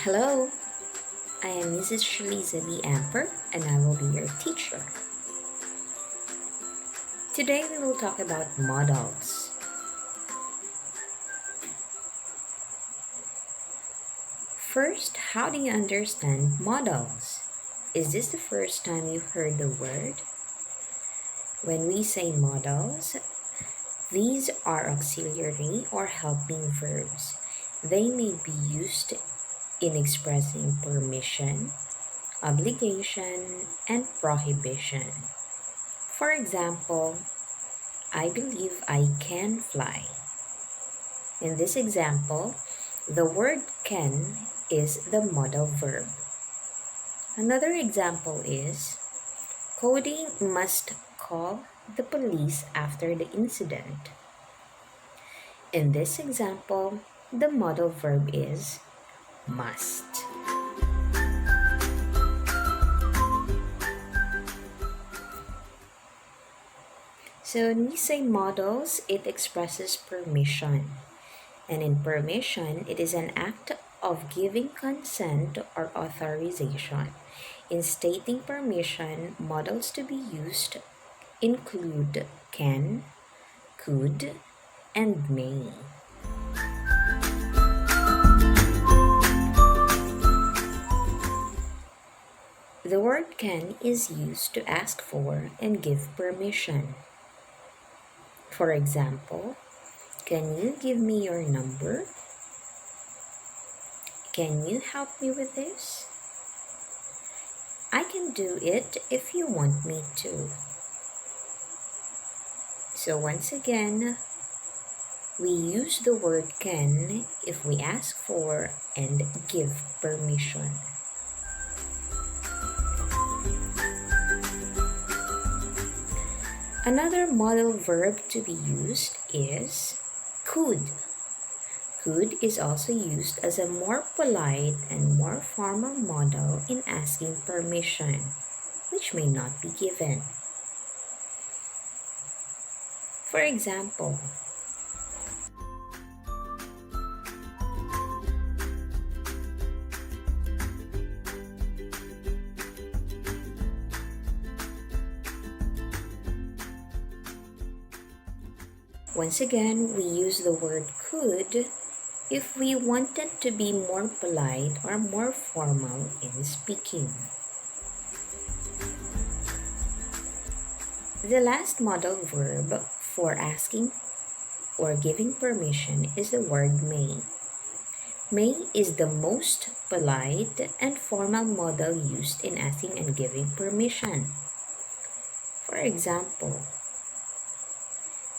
Hello, I am Mrs. Shaliza B. Amper and I will be your teacher. Today we will talk about modals. First, how do you understand modals? Is this the first time you heard the word? When we say modals, these are auxiliary or helping verbs. They may be used in expressing permission, obligation, and prohibition. For example, I believe I can fly. In this example, the word can is the modal verb. Another example is, Cody must call the police after the incident. In this example, the modal verb is must. So when we say modals, it expresses permission. And in permission, it is an act of giving consent or authorization. In stating permission, modals to be used include can, could, and may. The word can is used to ask for and give permission. For example, can you give me your number? Can you help me with this? I can do it if you want me to. So once again, we use the word can if we ask for and give permission. Another modal verb to be used is could. Could is also used as a more polite and more formal modal in asking permission, which may not be given. For example, once again, we use the word could if we wanted to be more polite or more formal in speaking. The last modal verb for asking or giving permission is the word may. May is the most polite and formal modal used in asking and giving permission. For example,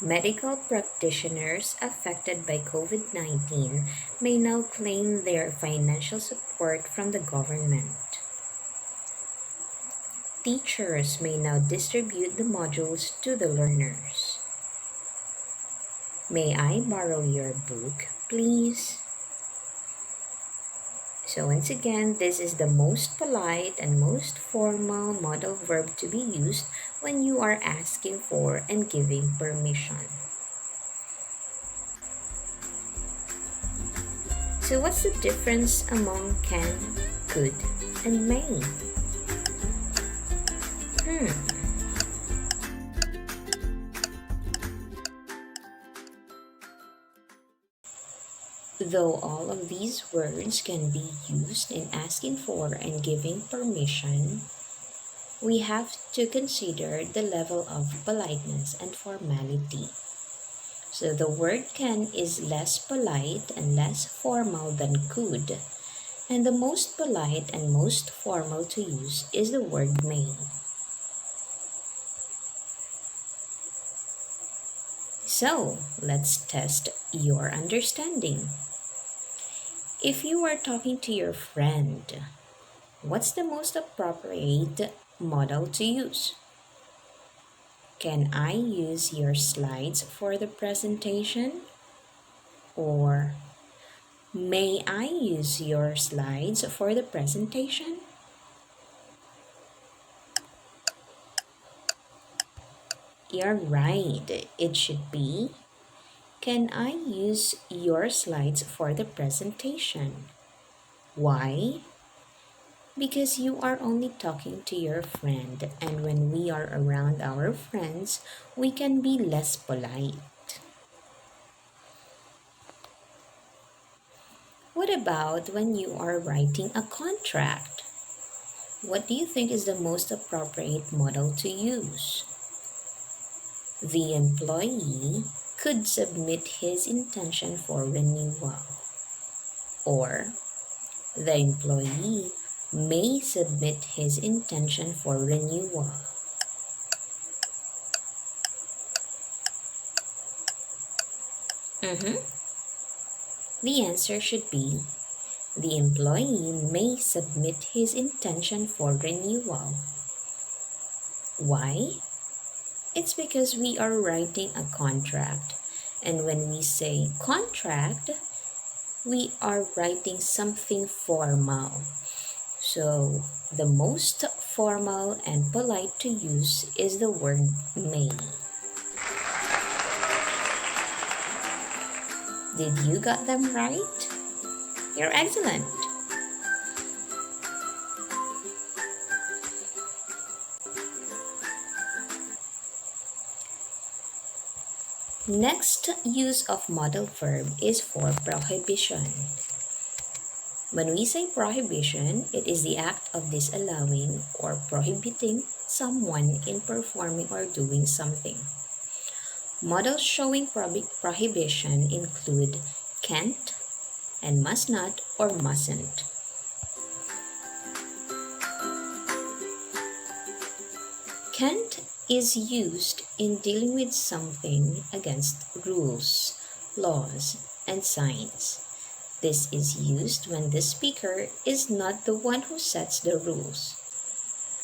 medical practitioners affected by COVID-19 may now claim their financial support from the government. Teachers may now distribute the modules to the learners. May I borrow your book, please? So once again, this is the most polite and most formal modal verb to be used when you are asking for and giving permission. So what's the difference among can, could, and may? Though all of these words can be used in asking for and giving permission, we have to consider the level of politeness and formality. So the word can is less polite and less formal than could, and the most polite and most formal to use is the word may. So, let's test your understanding. If you are talking to your friend, what's the most appropriate modal to use? Can I use your slides for the presentation? Or may I use your slides for the presentation? You're right. It should be, can I use your slides for the presentation? Why? Because you are only talking to your friend, and when we are around our friends, we can be less polite. What about when you are writing a contract? What do you think is the most appropriate model to use? The employee could submit his intention for renewal, or the employee may submit his intention for renewal. Mhm. The answer should be the employee may submit his intention for renewal. Why? It's because we are writing a contract. And when we say contract, we are writing something formal. So the most formal and polite to use is the word may. Did you got them right? You're excellent. Next use of modal verb is for prohibition. When we say prohibition, it is the act of disallowing or prohibiting someone in performing or doing something. Models showing prohibition include can't and must not or mustn't. Can't is used in dealing with something against rules, laws, and signs. This is used when the speaker is not the one who sets the rules.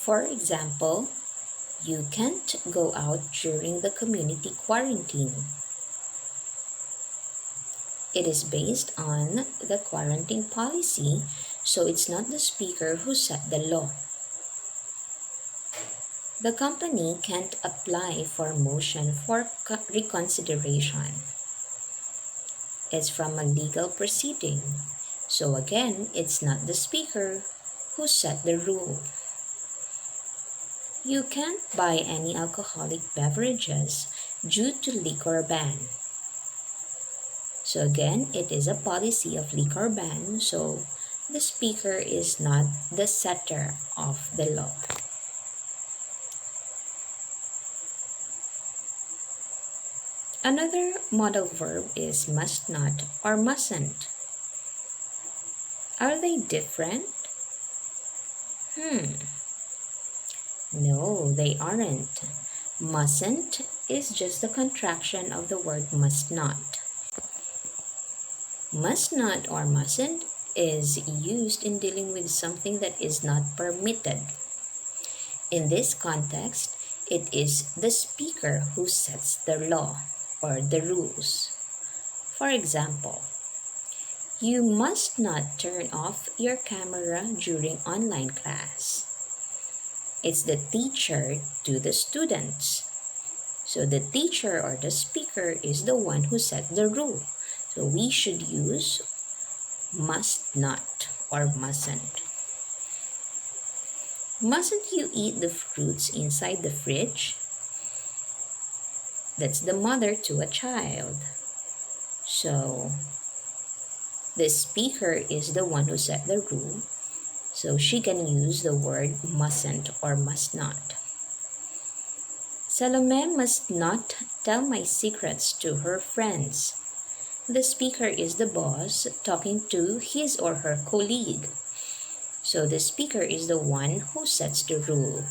For example, you can't go out during the community quarantine. It is based on the quarantine policy, so it's not the speaker who set the law. The company can't apply for motion for reconsideration. It's from a legal proceeding. So again, it's not the speaker who set the rule. You can't buy any alcoholic beverages due to liquor ban. So again, it is a policy of liquor ban, so the speaker is not the setter of the law. Another modal verb is must not or mustn't. Are they different? No, they aren't. Mustn't is just a contraction of the word must not. Must not or mustn't is used in dealing with something that is not permitted. In this context, it is the speaker who sets the law or the rules. For example, you must not turn off your camera during online class. It's the teacher to the students. So the teacher or the speaker is the one who set the rule. So we should use must not or mustn't. Mustn't you eat the fruits inside the fridge? That's the mother to a child. So the speaker is the one who set the rule. So she can use the word mustn't or must not. Salome must not tell my secrets to her friends. The speaker is the boss talking to his or her colleague. So the speaker is the one who sets the rule.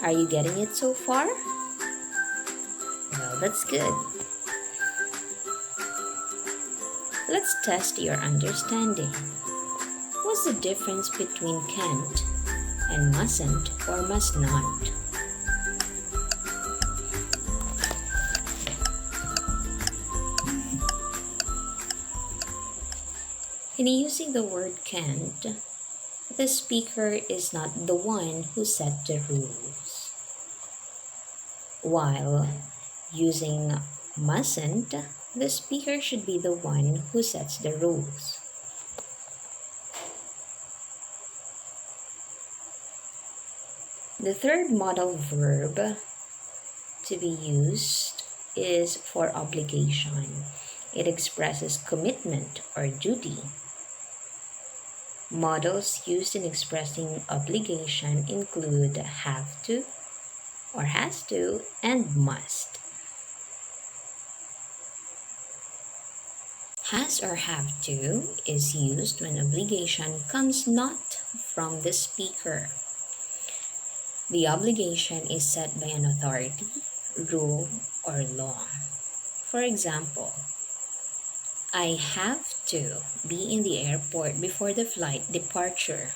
Are you getting it so far? Well, that's good. Let's test your understanding. What's the difference between can't and mustn't or must not? In using the word can't, the speaker is not the one who set the rules. While using mustn't, the speaker should be the one who sets the rules. The third modal verb to be used is for obligation. It expresses commitment or duty. Modals used in expressing obligation include have to or has to and must. Has or have to is used when obligation comes not from the speaker. The obligation is set by an authority, rule, or law. For example, I have to be in the airport before the flight departure.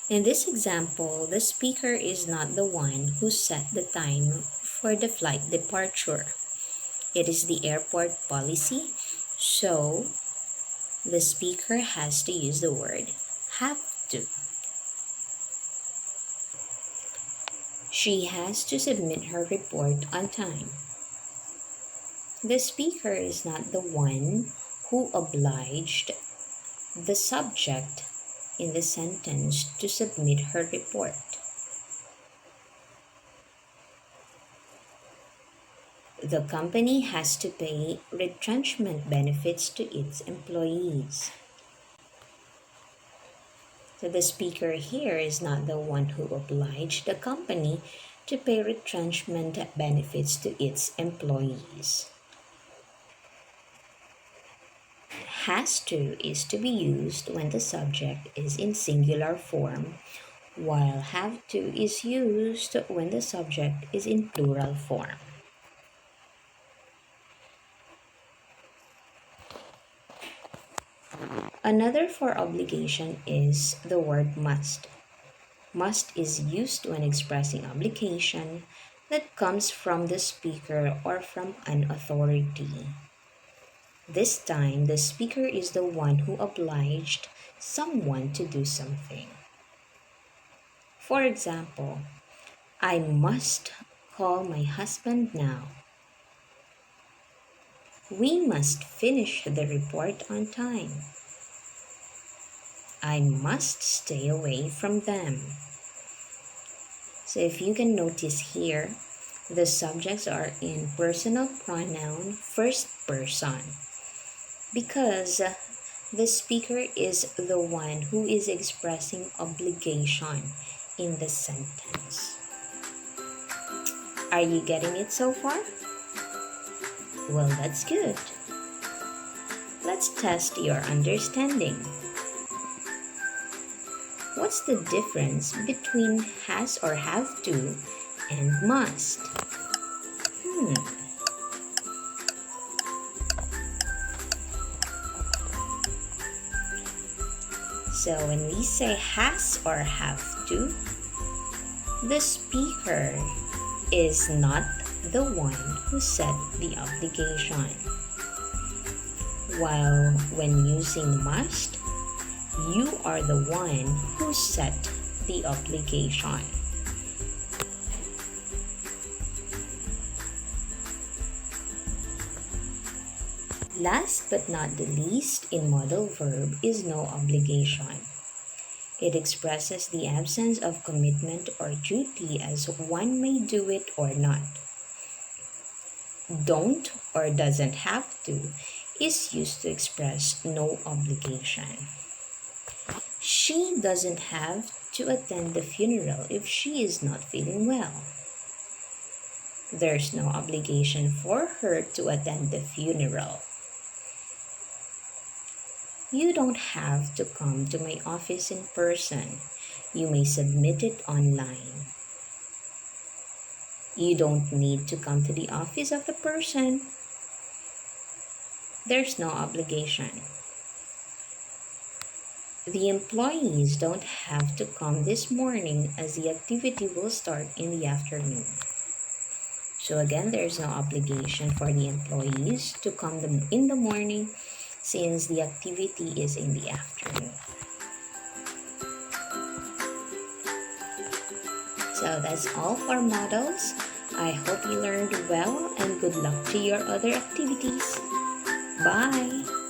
In this example, the speaker is not the one who set the time for the flight departure. It is the airport policy, so the speaker has to use the word have to. She has to submit her report on time. The speaker is not the one who obliged the subject in the sentence to submit her report. The company has to pay retrenchment benefits to its employees. So the speaker here is not the one who obliged the company to pay retrenchment benefits to its employees. Has to is to be used when the subject is in singular form, while have to is used when the subject is in plural form. Another for obligation is the word must. Must is used when expressing obligation that comes from the speaker or from an authority. This time, the speaker is the one who obliged someone to do something. For example, I must call my husband now. We must finish the report on time. I must stay away from them. So if you can notice here, the subjects are in personal pronoun first person, because the speaker is the one who is expressing obligation in the sentence. Are you getting it so far? Well, that's good. Let's test your understanding. What's the difference between has or have to and must? So when we say has or have to, the speaker is not the one who set the obligation. While when using must, you are the one who set the obligation. Last but not the least in modal verb is no obligation. It expresses the absence of commitment or duty as one may do it or not. Don't or doesn't have to is used to express no obligation. She doesn't have to attend the funeral if she is not feeling well. There's no obligation for her to attend the funeral. You don't have to come to my office in person. You may submit it online. You don't need to come to the office of the person. There's no obligation. The employees don't have to come this morning as the activity will start in the afternoon. So again, there's no obligation for the employees to come in the morning since the activity is in the afternoon. So that's all for modals. I hope you learned well and good luck to your other activities. Bye!